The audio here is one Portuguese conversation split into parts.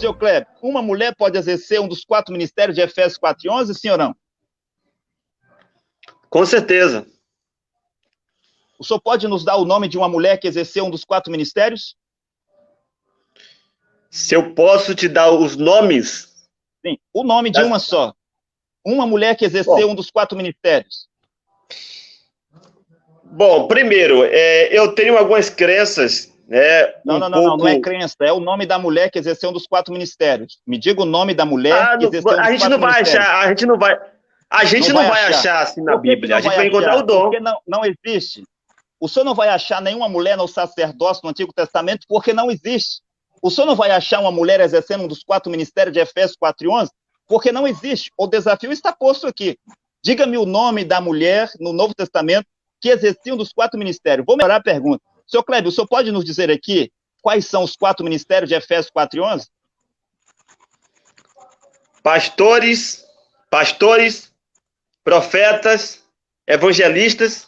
Senhor Kleber, uma mulher pode exercer um dos 4 ministérios de Efésios 4:11, sim ou não? Com certeza. O senhor pode nos dar o nome de uma mulher que exerceu um dos 4 ministérios? Se eu posso te dar os nomes? Sim, o nome de uma só. Uma mulher que exerceu um dos 4 ministérios. Bom, primeiro, eu tenho algumas crenças, né? Não é crença, é o nome da mulher que exerceu um dos 4 ministérios. Me diga o nome da mulher que exerceu um dos 4 ministérios. A gente não vai achar assim na Bíblia, a gente vai encontrar o dom. Porque não existe. O senhor não vai achar nenhuma mulher no sacerdócio no Antigo Testamento porque não existe. O senhor não vai achar uma mulher exercendo um dos 4 ministérios de Efésios 4:11 porque não existe. O desafio está posto aqui. Diga-me o nome da mulher no Novo Testamento que exercia um dos 4 ministérios. Vou melhorar a pergunta. Senhor Kleber, o senhor pode nos dizer aqui quais são os 4 ministérios de Efésios 4:11? Pastores, profetas, evangelistas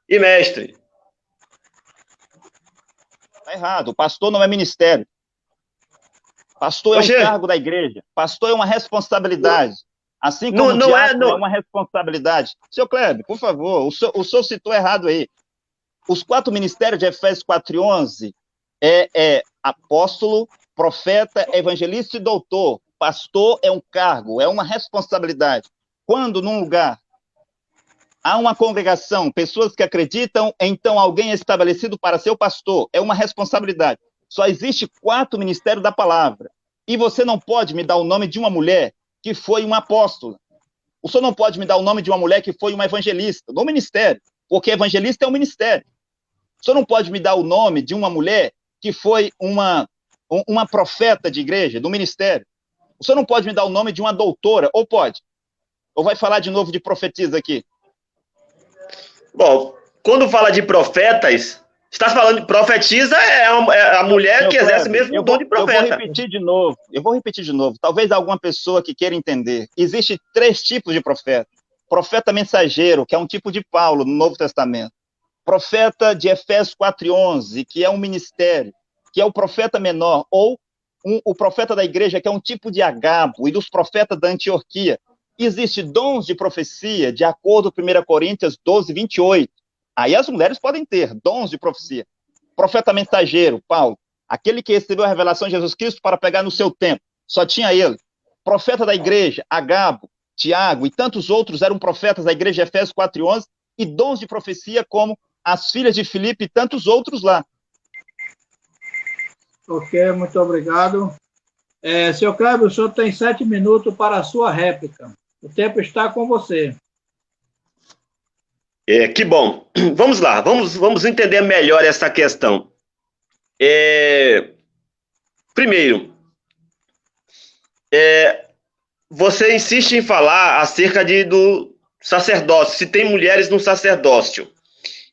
e mestre. Está errado. O pastor não é ministério. Pastor é um cargo da igreja. Pastor é uma responsabilidade. Assim como o diácono é uma responsabilidade. Senhor Kleber, por favor, o senhor citou errado aí. Os 4 ministérios de Efésios 4:11 é apóstolo, profeta, evangelista e doutor. Pastor é um cargo, é uma responsabilidade. Quando num lugar há uma congregação, pessoas que acreditam, então alguém é estabelecido para ser o pastor, é uma responsabilidade. Só existe 4 ministérios da palavra. E você não pode me dar o nome de uma mulher que foi uma apóstola. O senhor não pode me dar o nome de uma mulher que foi uma evangelista, no ministério, porque evangelista é um ministério. O senhor não pode me dar o nome de uma mulher que foi uma profeta de igreja, do ministério. O senhor não pode me dar o nome de uma doutora, ou pode? Ou vai falar de novo de profetisa aqui? Bom, quando fala de profetas, está falando de profetisa, é a mulher que exerce mesmo o dom de profeta. Eu vou repetir de novo. Talvez alguma pessoa que queira entender. Existem 3 tipos de profeta. Profeta mensageiro, que é um tipo de Paulo no Novo Testamento. Profeta de Efésios 4:11, que é um ministério, que é o profeta menor, ou o profeta da igreja, que é um tipo de Agabo, e dos profetas da Antioquia. Existem dons de profecia, de acordo com 1 Coríntios 12:28. Aí as mulheres podem ter dons de profecia. Profeta mensageiro, Paulo, aquele que recebeu a revelação de Jesus Cristo para pegar no seu tempo, só tinha ele. Profeta da igreja, Agabo, Tiago e tantos outros eram profetas da igreja de Efésios 4:11, e dons de profecia como as filhas de Filipe e tantos outros lá. Ok, muito obrigado. Senhor Kleber, o senhor tem 7 minutos para a sua réplica. O tempo está com você. Que bom. Vamos lá, vamos entender melhor essa questão. Primeiro, você insiste em falar acerca do sacerdócio, se tem mulheres no sacerdócio.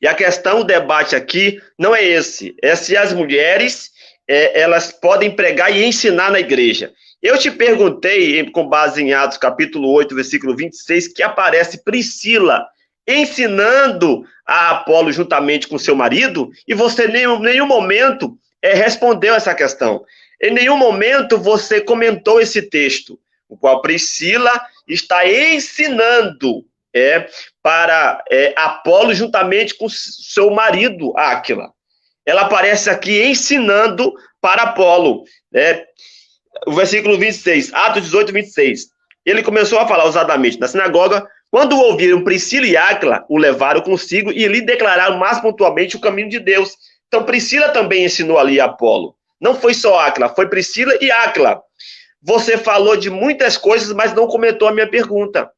E a questão, o debate aqui não é esse. É se as mulheres, elas podem pregar e ensinar na igreja. Eu te perguntei, com base em Atos capítulo 8, versículo 26, que aparece Priscila ensinando a Apolo juntamente com seu marido, e você em nenhum momento respondeu essa questão. Em nenhum momento você comentou esse texto, o qual Priscila está ensinando para Apolo juntamente com seu marido, Áquila. Ela aparece aqui ensinando para Apolo, o versículo 26, Atos 18, 26. Ele começou a falar ousadamente na sinagoga. Quando ouviram Priscila e Áquila, o levaram consigo e lhe declararam mais pontualmente o caminho de Deus. Então, Priscila também ensinou ali a Apolo. Não foi só Áquila, foi Priscila e Áquila. Você falou de muitas coisas, mas não comentou a minha pergunta.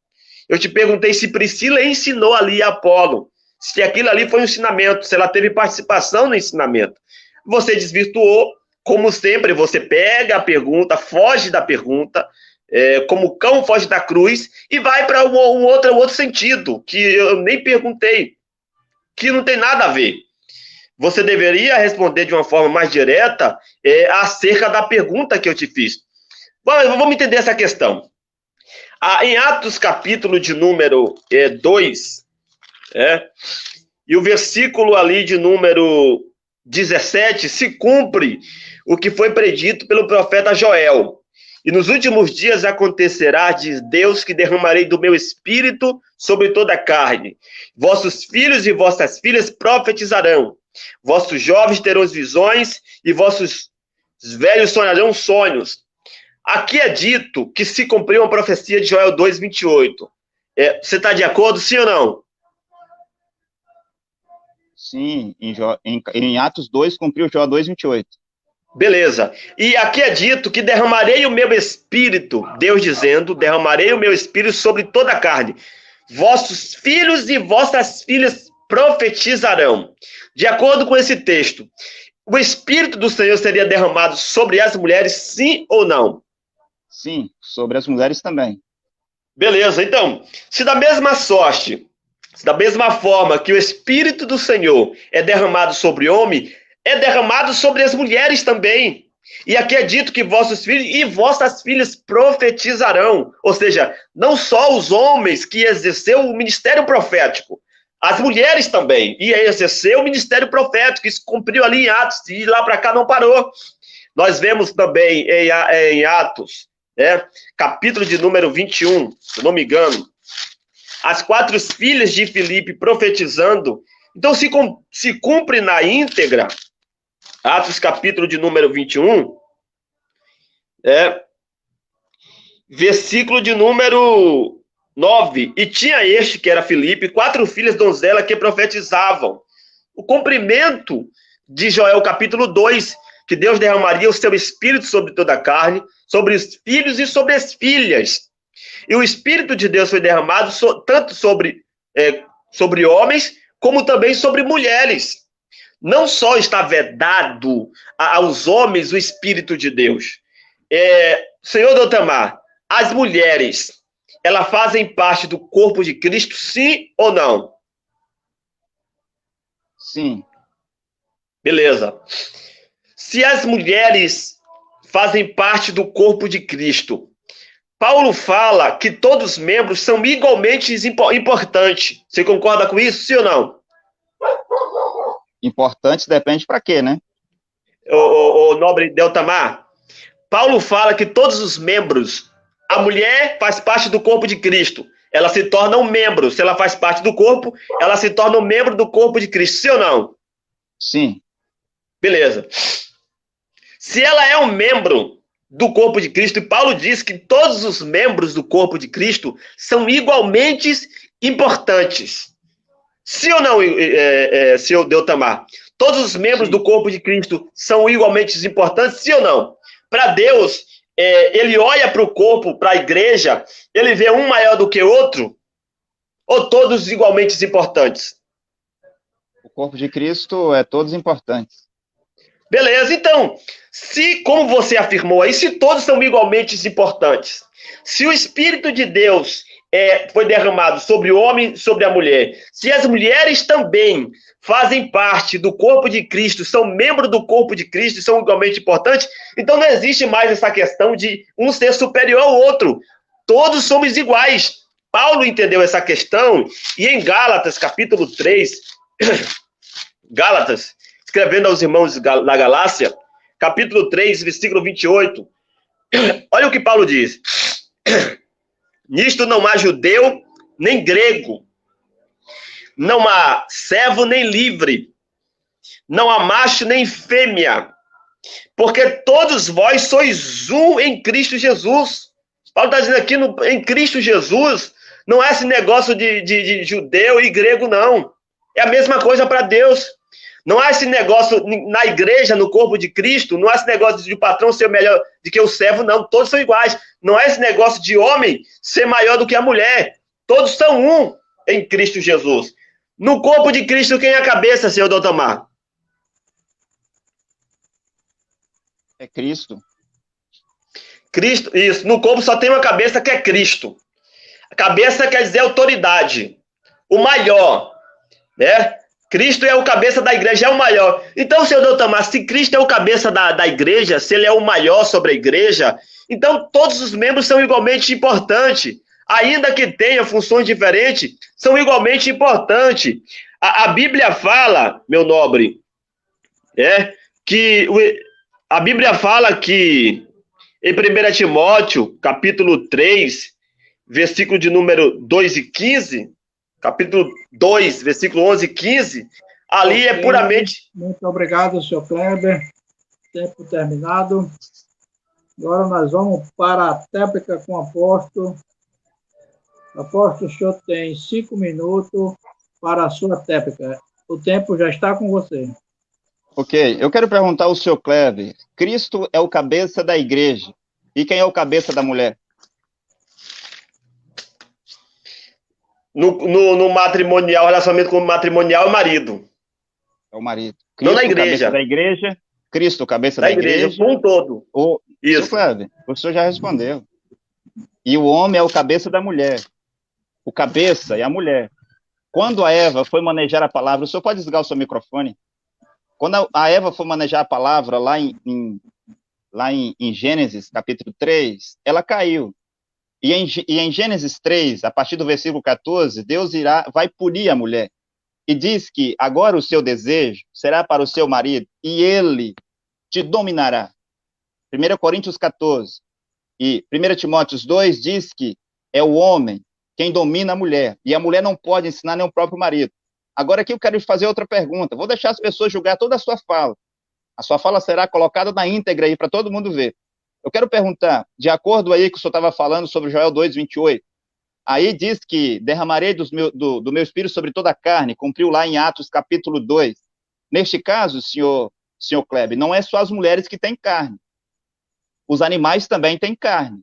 Eu te perguntei se Priscila ensinou ali a Apolo, se aquilo ali foi um ensinamento, se ela teve participação no ensinamento. Você desvirtuou, como sempre, você pega a pergunta, foge da pergunta, como o cão foge da cruz, e vai para um outro sentido, que eu nem perguntei, que não tem nada a ver. Você deveria responder de uma forma mais direta acerca da pergunta que eu te fiz. Vamos entender essa questão. Em Atos, capítulo de número 2, e o versículo ali de número 17, se cumpre o que foi predito pelo profeta Joel. E nos últimos dias acontecerá, diz Deus, que derramarei do meu espírito sobre toda a carne. Vossos filhos e vossas filhas profetizarão. Vossos jovens terão visões e vossos velhos sonharão sonhos. Aqui é dito que se cumpriu a profecia de Joel 2:28. Você está de acordo, sim ou não? Sim, em Atos 2 cumpriu Joel 2:28. Beleza. E aqui é dito que derramarei o meu espírito, Deus dizendo, derramarei o meu espírito sobre toda a carne. Vossos filhos e vossas filhas profetizarão. De acordo com esse texto, o espírito do Senhor seria derramado sobre as mulheres, sim ou não? Sim, sobre as mulheres também. Beleza, então, se da mesma sorte, da mesma forma que o espírito do Senhor é derramado sobre o homem, é derramado sobre as mulheres também. E aqui é dito que vossos filhos e vossas filhas profetizarão. Ou seja, não só os homens que exerceu o ministério profético, as mulheres também iam exercer o ministério profético. Isso cumpriu ali em Atos, e lá para cá não parou. Nós vemos também em Atos, capítulo de número 21, se não me engano, as 4 filhas de Filipe profetizando. Então, se cumpre na íntegra, Atos capítulo de número 21, versículo de número 9. E tinha este, que era Filipe, 4 filhas donzela que profetizavam. O cumprimento de Joel capítulo 2, que Deus derramaria o seu espírito sobre toda a carne, sobre os filhos e sobre as filhas. E o espírito de Deus foi derramado tanto sobre homens, como também sobre mulheres. Não só está vedado aos homens o espírito de Deus. Senhor Doutamar, as mulheres, elas fazem parte do corpo de Cristo, sim ou não? Sim. Beleza. Se as mulheres fazem parte do corpo de Cristo, Paulo fala que todos os membros são igualmente importantes. Você concorda com isso, sim ou não? Importante depende para quê, né? O nobre Deltamar, Paulo fala que todos os membros, a mulher faz parte do corpo de Cristo, ela se torna um membro. Se ela faz parte do corpo, ela se torna um membro do corpo de Cristo, sim ou não? Sim. Beleza. Se ela é um membro do corpo de Cristo, e Paulo diz que todos os membros do corpo de Cristo são igualmente importantes. Sim ou não, senhor Deltamar? Todos os membros do corpo de Cristo são igualmente importantes, sim ou não? Para Deus, ele olha para o corpo, para a igreja, ele vê um maior do que o outro? Ou todos igualmente importantes? O corpo de Cristo é todos importantes. Beleza, então, se, como você afirmou aí, se todos são igualmente importantes, se o Espírito de Deus foi derramado sobre o homem, sobre a mulher, se as mulheres também fazem parte do corpo de Cristo, são membros do corpo de Cristo e são igualmente importantes, então não existe mais essa questão de um ser superior ao outro. Todos somos iguais. Paulo entendeu essa questão e em Gálatas, capítulo 3, Gálatas, escrevendo aos irmãos da Galácia, capítulo 3, versículo 28, olha o que Paulo diz. Nisto não há judeu nem grego, não há servo nem livre, não há macho nem fêmea, porque todos vós sois um em Cristo Jesus. Paulo está dizendo aqui, em Cristo Jesus, não é esse negócio de judeu e grego, não. É a mesma coisa para Deus. Não há esse negócio na igreja, no corpo de Cristo, não há esse negócio de o patrão ser melhor do que o servo, não. Todos são iguais. Não há esse negócio de homem ser maior do que a mulher. Todos são um em Cristo Jesus. No corpo de Cristo, quem é a cabeça, senhor Doutamar? É Cristo. Cristo, isso. No corpo só tem uma cabeça que é Cristo. A cabeça quer dizer autoridade. O maior, né? Cristo é o cabeça da igreja, é o maior. Então, senhor Doutamar, se Cristo é o cabeça da igreja, se ele é o maior sobre a igreja, então todos os membros são igualmente importantes. Ainda que tenham funções diferentes, são igualmente importantes. A Bíblia fala, meu nobre, que a Bíblia fala que em 1 Timóteo, capítulo 3, versículo de número 2 e 15, capítulo 2, versículo 11 e 15, ali okay. É puramente... Muito obrigado, senhor Kleber. Tempo terminado. Agora nós vamos para a técnica com o apóstolo. Apóstolo, o senhor tem 5 minutos para a sua técnica. O tempo já está com você. Ok, eu quero perguntar ao senhor Kleber, Cristo é o cabeça da igreja, e quem é o cabeça da mulher? No matrimonial, relacionamento com o matrimonial, é o marido. É o marido. Cristo, não na igreja. Cabeça da igreja, Cristo, cabeça da igreja. Com um todo. Isso. Senhor Kleber, o senhor já respondeu. E o homem é o cabeça da mulher. O cabeça é a mulher. Quando a Eva foi manejar a palavra, o senhor pode desligar o seu microfone? Quando a Eva foi manejar a palavra lá em Gênesis, capítulo 3, ela caiu. E em Gênesis 3, a partir do versículo 14, Deus vai punir a mulher. E diz que agora o seu desejo será para o seu marido, e ele te dominará. 1 Coríntios 14 e 1 Timóteo 2 diz que é o homem quem domina a mulher, e a mulher não pode ensinar nem o próprio marido. Agora aqui eu quero fazer outra pergunta. Vou deixar as pessoas julgar toda a sua fala. A sua fala será colocada na íntegra aí para todo mundo ver. Eu quero perguntar, de acordo aí que o senhor estava falando sobre Joel 2:28, aí diz que derramarei do meu espírito sobre toda a carne, cumpriu lá em Atos capítulo 2. Neste caso, senhor Kleber, não é só as mulheres que têm carne. Os animais também têm carne.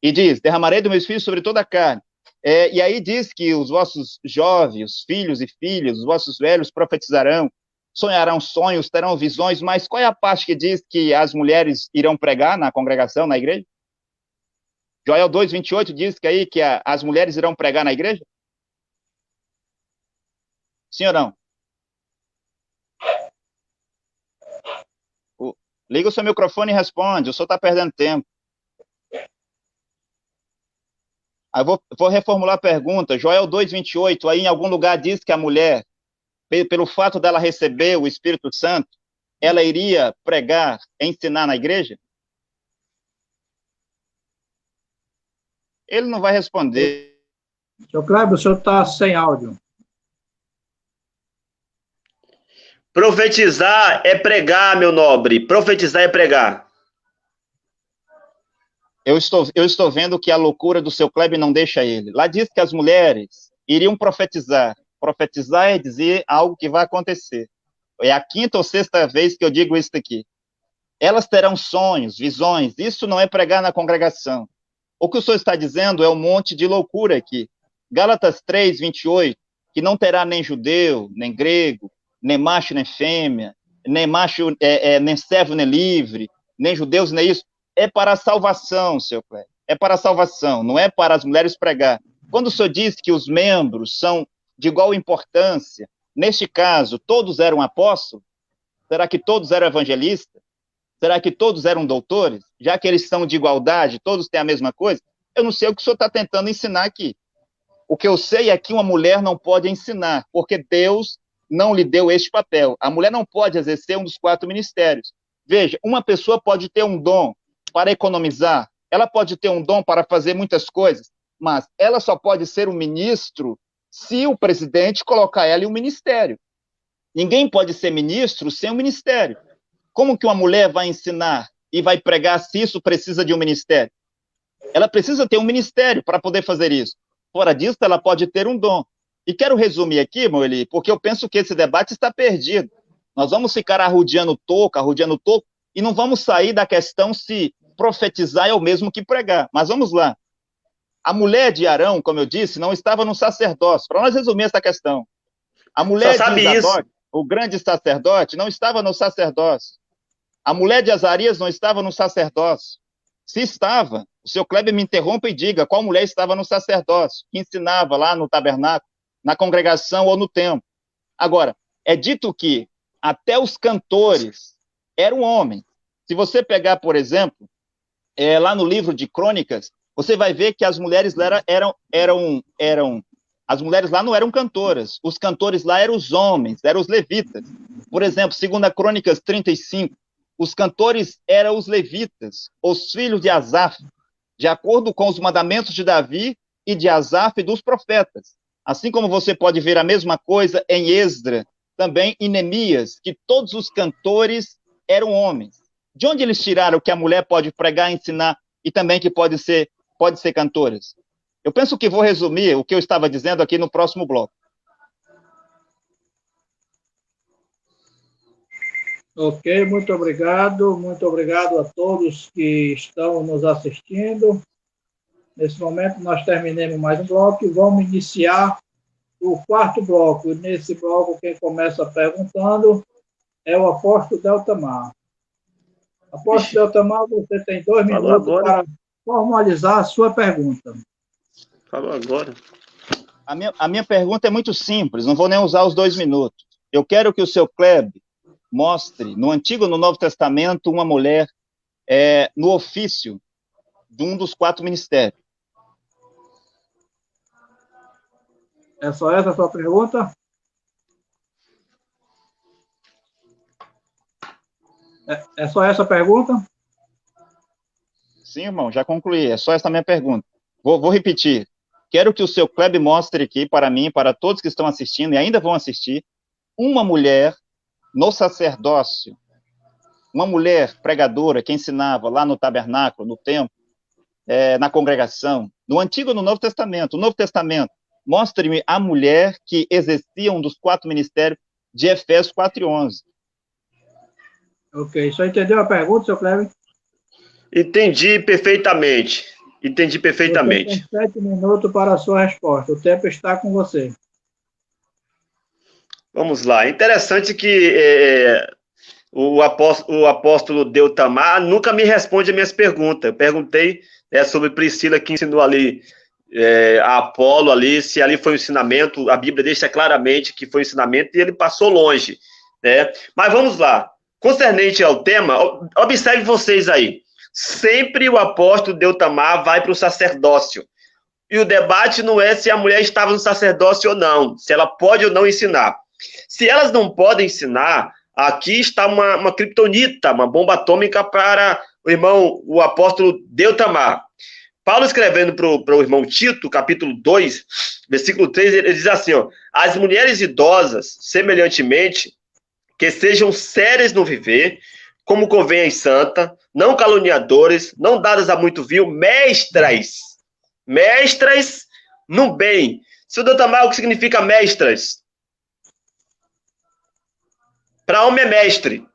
E diz, derramarei do meu espírito sobre toda a carne. E aí diz que os vossos jovens, filhos e filhas, os vossos velhos profetizarão, sonharão sonhos, terão visões, mas qual é a parte que diz que as mulheres irão pregar na congregação, na igreja? Joel 2:28 diz que aí que as mulheres irão pregar na igreja? Sim ou não? Liga o seu microfone e responde, o senhor está perdendo tempo. Aí vou reformular a pergunta. Joel 2:28, aí em algum lugar diz que a mulher, pelo fato dela receber o Espírito Santo, ela iria pregar, ensinar na igreja? Ele não vai responder. Seu Kleber, o senhor está sem áudio. Profetizar é pregar, meu nobre. Profetizar é pregar. Eu estou vendo que a loucura do seu Kleber não deixa ele. Lá diz que as mulheres iriam profetizar. Profetizar é dizer algo que vai acontecer. É a 5ª ou 6ª vez que eu digo isso aqui. Elas terão sonhos, visões. Isso não é pregar na congregação. O que o senhor está dizendo é um monte de loucura aqui. Gálatas 3:28, que não terá nem judeu, nem grego, nem macho, nem fêmea, nem macho, nem servo, nem livre, nem judeus, nem isso. É para a salvação, seu Cléber. É para a salvação, não é para as mulheres pregar. Quando o senhor diz que os membros são de igual importância, neste caso, todos eram apóstolos? Será que todos eram evangelistas? Será que todos eram doutores? Já que eles são de igualdade, todos têm a mesma coisa? Eu não sei o que o senhor está tentando ensinar aqui. O que eu sei é que uma mulher não pode ensinar, porque Deus não lhe deu este papel. A mulher não pode exercer um dos 4 ministérios. Veja, uma pessoa pode ter um dom para economizar, ela pode ter um dom para fazer muitas coisas, mas ela só pode ser um ministro se o presidente colocar ela em um ministério. Ninguém pode ser ministro sem um ministério. Como que uma mulher vai ensinar e vai pregar se isso precisa de um ministério? Ela precisa ter um ministério para poder fazer isso. Fora disso, ela pode ter um dom. E quero resumir aqui, Moeli, porque eu penso que esse debate está perdido. Nós vamos ficar arrodeando toco, e não vamos sair da questão se profetizar é o mesmo que pregar. Mas vamos lá. A mulher de Arão, como eu disse, não estava no sacerdócio. Para nós resumir essa questão. A mulher de Zadok, o grande sacerdote, não estava no sacerdócio. A mulher de Azarias não estava no sacerdócio. Se estava, o senhor Kleber me interrompa e diga qual mulher estava no sacerdócio, que ensinava lá no tabernáculo, na congregação ou no templo. Agora, é dito que até os cantores eram homens. Se você pegar, por exemplo, lá no livro de Crônicas, você vai ver que as mulheres lá as mulheres lá não eram cantoras. Os cantores lá eram os homens, eram os levitas. Por exemplo, 2 Crônicas 35, os cantores eram os levitas, os filhos de Asaf, de acordo com os mandamentos de Davi e de Asaf e dos profetas. Assim como você pode ver a mesma coisa em Esdra, também em Neemias, que todos os cantores eram homens. De onde eles tiraram que a mulher pode pregar, ensinar e também que pode ser cantoras? Eu penso que vou resumir o que eu estava dizendo aqui no próximo bloco. Ok, muito obrigado a todos que estão nos assistindo. Nesse momento, nós terminamos mais um bloco e vamos iniciar o quarto bloco. Nesse bloco, quem começa perguntando é o apóstolo Deltamar. Apóstolo Deltamar, você tem 2 minutos para formalizar a sua pergunta. Falou agora. A minha pergunta é muito simples, não vou nem usar os 2 minutos. Eu quero que o seu Kleber mostre, no Antigo e no Novo Testamento, uma mulher no ofício de um dos 4 ministérios. É só essa a sua pergunta? É só essa a pergunta? Sim, irmão, já concluí. É só essa a minha pergunta. Vou repetir. Quero que o seu Kleber mostre aqui para mim, para todos que estão assistindo e ainda vão assistir, uma mulher no sacerdócio, uma mulher pregadora que ensinava lá no tabernáculo, no templo, na congregação, no Antigo e no Novo Testamento. O Novo Testamento, mostre-me a mulher que exercia um dos 4 ministérios de Efésios 4:11. Ok, só entendeu a pergunta, seu Kleber? Entendi perfeitamente. Você tem 7 minutos para a sua resposta. O tempo está com você. Vamos lá. Interessante que o apóstolo Deltamar nunca me responde as minhas perguntas. Eu perguntei sobre Priscila, que ensinou ali a Apolo, ali, se ali foi um ensinamento. A Bíblia deixa claramente que foi um ensinamento e ele passou longe. Né? Mas vamos lá. Concernente ao tema, observe vocês aí. Sempre o apóstolo Deltamar vai para o sacerdócio. E o debate não é se a mulher estava no sacerdócio ou não, se ela pode ou não ensinar. Se elas não podem ensinar, aqui está uma criptonita, uma bomba atômica para o apóstolo Deltamar. Paulo, escrevendo para o irmão Tito, capítulo 2, versículo 3, ele diz assim, ó, as mulheres idosas, semelhantemente, que sejam sérias no viver, como convém às santas, não caluniadores, não dadas a muito vil, mestras no bem. Seu Deltamar, o que significa mestras? Para homem é mestre.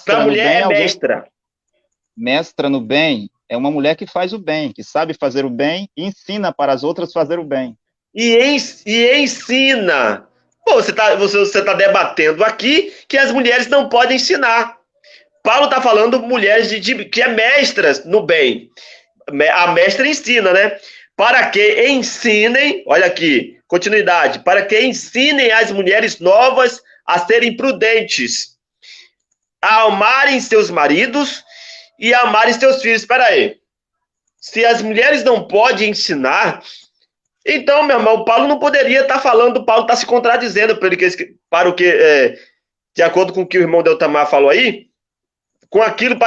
Para mulher é mestra. Mestra no bem é uma mulher que faz o bem, que sabe fazer o bem e ensina para as outras fazer o bem. E ensina. Pô, você tá debatendo aqui que as mulheres não podem ensinar. Paulo está falando mulheres que é mestras no bem. A mestra ensina, né? Para que ensinem, olha aqui, continuidade, para que ensinem as mulheres novas a serem prudentes, a amarem seus maridos e a amarem seus filhos. Espera aí. Se as mulheres não podem ensinar, então, meu irmão, Paulo não poderia estar falando, Paulo está se contradizendo para o que, de acordo com o que o irmão Deltamar falou aí, com aquilo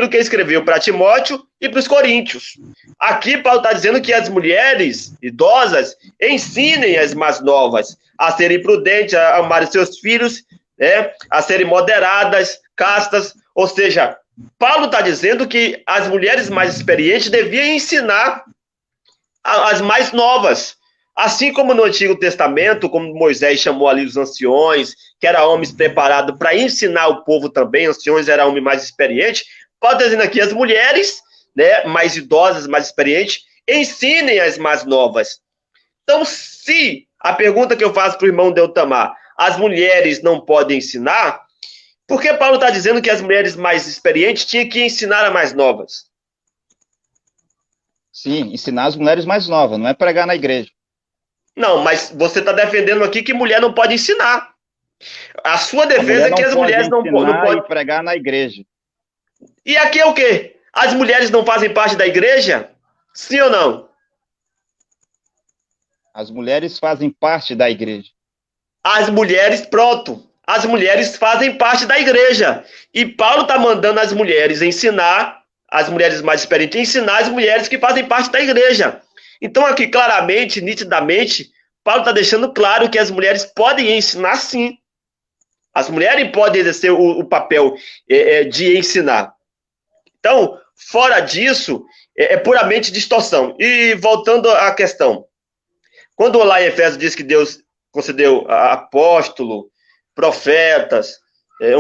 que ele escreveu para Timóteo e para os coríntios. Aqui Paulo está dizendo que as mulheres idosas ensinem as mais novas a serem prudentes, a amarem seus filhos, né, a serem moderadas, castas, ou seja, Paulo está dizendo que as mulheres mais experientes deviam ensinar as mais novas. Assim como no Antigo Testamento, como Moisés chamou ali os anciões, que eram homens preparados para ensinar o povo também, anciões eram homens mais experientes, Paulo está dizendo aqui, as mulheres, né, mais idosas, mais experientes, ensinem as mais novas. Então, se a pergunta que eu faço para o irmão Deltamar, as mulheres não podem ensinar, por que Paulo está dizendo que as mulheres mais experientes tinham que ensinar as mais novas? Sim, ensinar as mulheres mais novas, não é pregar na igreja. Não, mas você está defendendo aqui que mulher não pode ensinar. A sua defesa é que as mulheres não podem pregar na igreja. E aqui é o quê? As mulheres não fazem parte da igreja? Sim ou não? As mulheres fazem parte da igreja. As mulheres, pronto. as mulheres fazem parte da igreja. E Paulo está mandando as mulheres ensinar, as mulheres mais experientes, ensinar as mulheres que fazem parte da igreja. Então, aqui, claramente, nitidamente, Paulo está deixando claro que as mulheres podem ensinar, sim. As mulheres podem exercer o papel de ensinar. Então, fora disso, é puramente distorção. E voltando à questão, quando lá em Efésios diz que Deus concedeu apóstolo, profetas,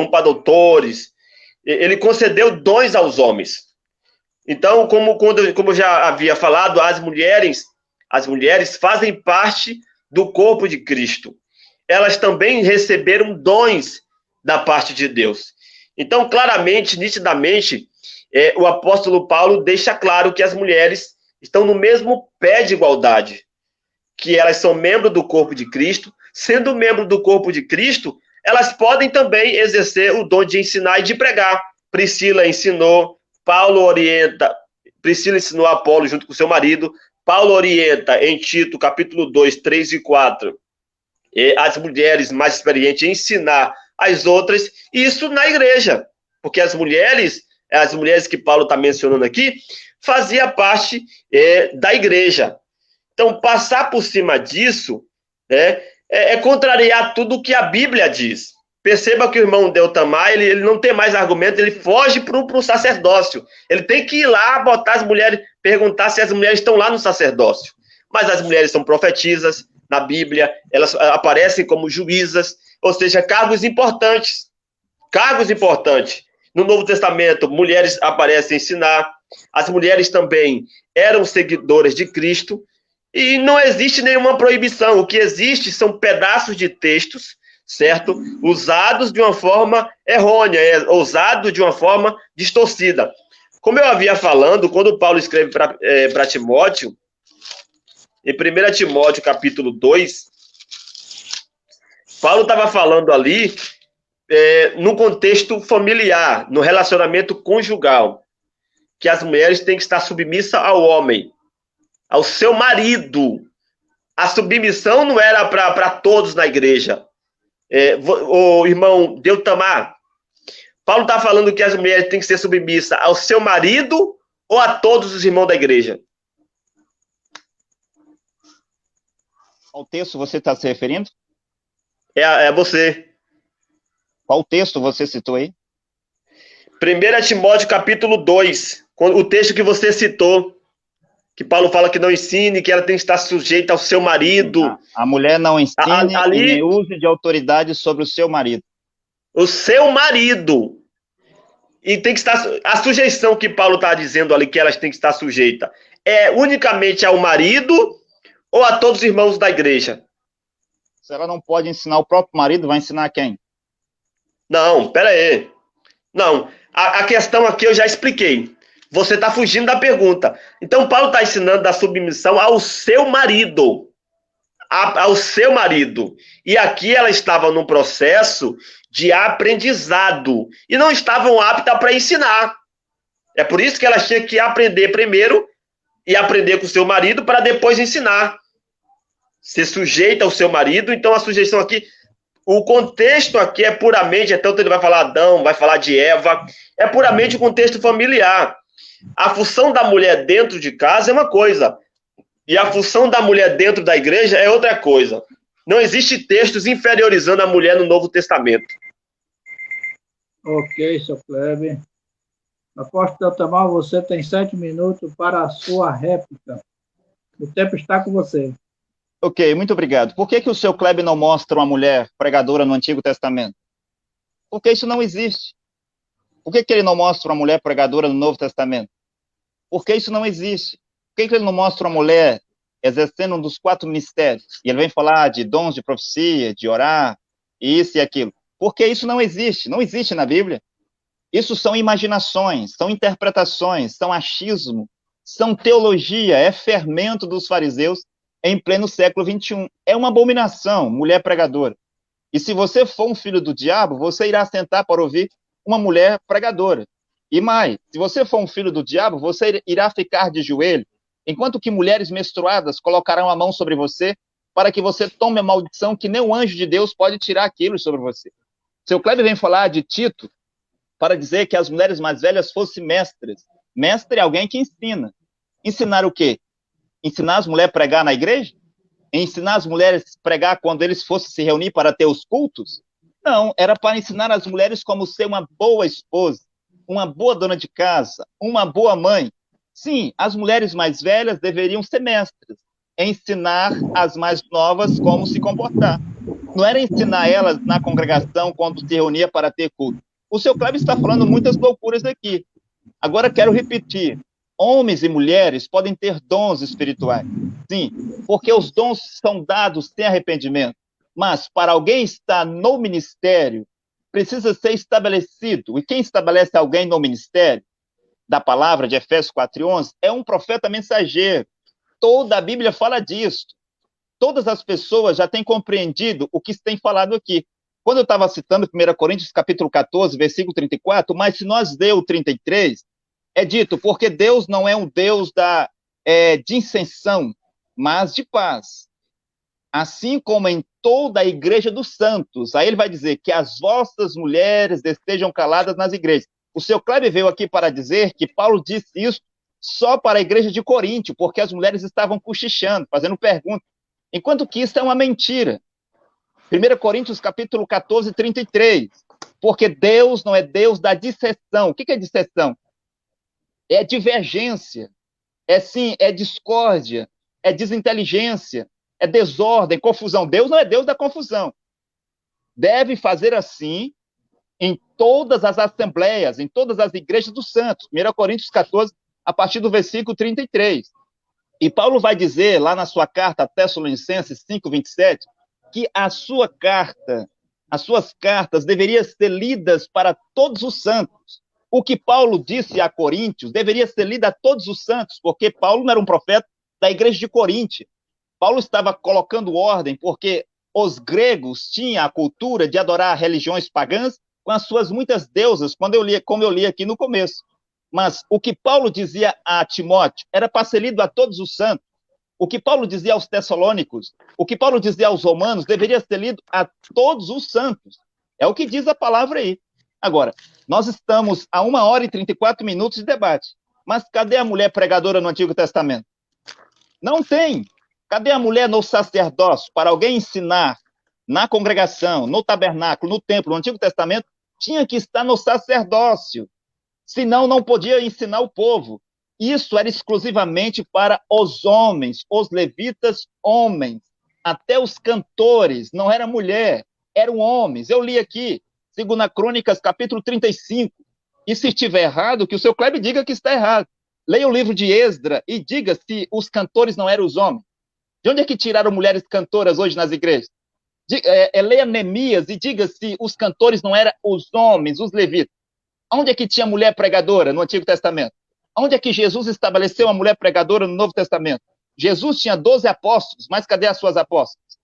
para doutores, ele concedeu dons aos homens. Então, como eu já havia falado, as mulheres fazem parte do corpo de Cristo. Elas também receberam dons da parte de Deus. Então, claramente, nitidamente, o apóstolo Paulo deixa claro que as mulheres estão no mesmo pé de igualdade, que elas são membros do corpo de Cristo. Sendo membro do corpo de Cristo, elas podem também exercer o dom de ensinar e de pregar. Priscila ensinou, Paulo orienta, Priscila ensinou a Apolo junto com seu marido, Paulo orienta em Tito, capítulo 2, 3 e 4, as mulheres mais experientes ensinar as outras, e isso na igreja, porque as mulheres que Paulo está mencionando aqui, fazia parte da igreja. Então, passar por cima disso é contrariar tudo o que a Bíblia diz. Perceba que o irmão Deltamar, ele não tem mais argumento, ele foge para o sacerdócio. Ele tem que ir lá, botar as mulheres, perguntar se as mulheres estão lá no sacerdócio. Mas as mulheres são profetisas na Bíblia, elas aparecem como juízas, ou seja, cargos importantes. Cargos importantes. No Novo Testamento, mulheres aparecem ensinar, as mulheres também eram seguidoras de Cristo, e não existe nenhuma proibição. O que existe são pedaços de textos, certo? Usados de uma forma errônea, usados de uma forma distorcida. Como eu havia falando, quando Paulo escreve para Timóteo, em 1 Timóteo, capítulo 2, Paulo estava falando ali no contexto familiar, no relacionamento conjugal, que as mulheres têm que estar submissas ao homem, ao seu marido. A submissão não era para todos na igreja. O irmão Deltamar, Paulo está falando que as mulheres têm que ser submissas ao seu marido ou a todos os irmãos da igreja? Qual texto você está se referindo? É você. Qual texto você citou aí? 1 Timóteo, capítulo 2, o texto que você citou, que Paulo fala que não ensine, que ela tem que estar sujeita ao seu marido. A mulher não ensine e nem use de autoridade sobre o seu marido. O seu marido. E tem que estar... A sujeição que Paulo está dizendo ali, que elas têm que estar sujeitas, é unicamente ao marido ou a todos os irmãos da igreja? Se ela não pode ensinar o próprio marido, vai ensinar quem? Não, pera aí. Não, a questão aqui eu já expliquei. Você está fugindo da pergunta. Então, Paulo está ensinando a submissão ao seu marido. Ao seu marido. E aqui ela estava num processo de aprendizado. E não estavam aptas para ensinar. É por isso que elas tinham que aprender primeiro e aprender com o seu marido para depois ensinar. Ser sujeita ao seu marido. Então, a sujeição aqui... O contexto aqui é puramente... Tanto ele vai falar Adão, vai falar de Eva. É puramente o contexto familiar. A função da mulher dentro de casa é uma coisa, e a função da mulher dentro da igreja é outra coisa. Não existe textos inferiorizando a mulher no Novo Testamento. Ok, seu Kleber. Apóstolo Deltamar, você tem 7 minutos para a sua réplica. O tempo está com você. Ok, muito obrigado. Por que o seu Kleber não mostra uma mulher pregadora no Antigo Testamento? Porque isso não existe. Por que ele não mostra uma mulher pregadora no Novo Testamento? Porque isso não existe. Por que ele não mostra uma mulher exercendo um dos 4 mistérios? E ele vem falar de dons de profecia, de orar, isso e aquilo. Porque isso não existe. Não existe na Bíblia. Isso são imaginações, são interpretações, são achismo, são teologia, é fermento dos fariseus em pleno século XXI. É uma abominação, mulher pregadora. E se você for um filho do diabo, você irá sentar para ouvir uma mulher pregadora. E mais, se você for um filho do diabo, você irá ficar de joelho, enquanto que mulheres menstruadas colocarão a mão sobre você para que você tome a maldição que nem o anjo de Deus pode tirar aquilo sobre você. Seu Kleber vem falar de Tito para dizer que as mulheres mais velhas fossem mestres. Mestre é alguém que ensina. Ensinar o quê? Ensinar as mulheres a pregar na igreja? Ensinar as mulheres a pregar quando eles fossem se reunir para ter os cultos? Não, era para ensinar as mulheres como ser uma boa esposa, uma boa dona de casa, uma boa mãe. Sim, as mulheres mais velhas deveriam ser mestres, ensinar as mais novas como se comportar. Não era ensinar elas na congregação quando se reunia para ter culto. O seu Kleber está falando muitas loucuras aqui. Agora quero repetir. Homens e mulheres podem ter dons espirituais. Sim, porque os dons são dados sem arrependimento. Mas para alguém estar no ministério, precisa ser estabelecido. E quem estabelece alguém no ministério, da palavra de Efésios 4:11, é um profeta mensageiro. Toda a Bíblia fala disso. Todas as pessoas já têm compreendido o que se tem falado aqui. Quando eu estava citando 1 Coríntios capítulo 14, versículo 34, mas se nós ler o 33, é dito, porque Deus não é um Deus de dissensão, mas de paz. Assim como em toda a igreja dos santos. Aí ele vai dizer que as vossas mulheres estejam caladas nas igrejas. O seu Kleber veio aqui para dizer que Paulo disse isso só para a igreja de Coríntio, porque as mulheres estavam cochichando, fazendo perguntas, enquanto que isso é uma mentira. 1 Coríntios capítulo 14, 33, porque Deus não é Deus da dissensão. O que é dissensão? É divergência, é discórdia, é desinteligência, é desordem, confusão. Deus não é Deus da confusão. Deve fazer assim em todas as assembleias, em todas as igrejas dos santos. 1 Coríntios 14, a partir do versículo 33. E Paulo vai dizer, lá na sua carta a Tessalonicenses 5:27, que as suas cartas deveriam ser lidas para todos os santos. O que Paulo disse a Coríntios deveria ser lido a todos os santos, porque Paulo não era um profeta da igreja de Corinto. Paulo estava colocando ordem, porque os gregos tinham a cultura de adorar religiões pagãs com as suas muitas deusas, como eu li aqui no começo. Mas o que Paulo dizia a Timóteo era para ser lido a todos os santos. O que Paulo dizia aos Tessalônicos, o que Paulo dizia aos romanos, deveria ser lido a todos os santos. É o que diz a palavra aí. Agora, nós estamos a 1h34 de debate. Mas cadê a mulher pregadora no Antigo Testamento? Não tem. Cadê a mulher no sacerdócio? Para alguém ensinar na congregação, no tabernáculo, no templo, no Antigo Testamento, tinha que estar no sacerdócio. Senão, não podia ensinar o povo. Isso era exclusivamente para os homens, os levitas homens. Até os cantores, não era mulher, eram homens. Eu li aqui, 2 Crônicas, capítulo 35. E se estiver errado, que o seu Kleber diga que está errado. Leia o livro de Esdra e diga se os cantores não eram os homens. De onde é que tiraram mulheres cantoras hoje nas igrejas? Leia Neemias e diga se os cantores não eram os homens, os levitas. Onde é que tinha mulher pregadora no Antigo Testamento? Onde é que Jesus estabeleceu uma mulher pregadora no Novo Testamento? Jesus tinha 12 apóstolos, mas cadê as suas apóstolas?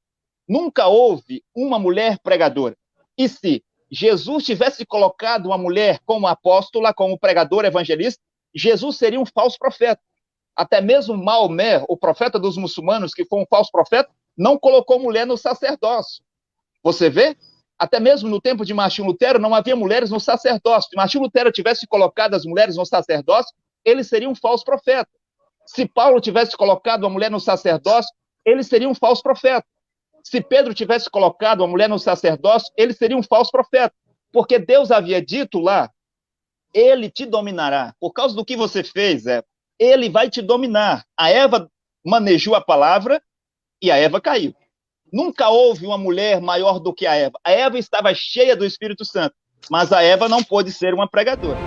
Nunca houve uma mulher pregadora. E se Jesus tivesse colocado uma mulher como apóstola, como pregadora, evangelista, Jesus seria um falso profeta. Até mesmo Maomé, o profeta dos muçulmanos, que foi um falso profeta, não colocou mulher no sacerdócio. Você vê? Até mesmo no tempo de Martinho Lutero, não havia mulheres no sacerdócio. Se Martinho Lutero tivesse colocado as mulheres no sacerdócio, ele seria um falso profeta. Se Paulo tivesse colocado uma mulher no sacerdócio, ele seria um falso profeta. Se Pedro tivesse colocado uma mulher no sacerdócio, ele seria um falso profeta. Porque Deus havia dito lá, ele te dominará. Por causa do que você fez, ele vai te dominar. A Eva manejou a palavra e a Eva caiu. Nunca houve uma mulher maior do que a Eva. A Eva estava cheia do Espírito Santo, mas a Eva não pôde ser uma pregadora.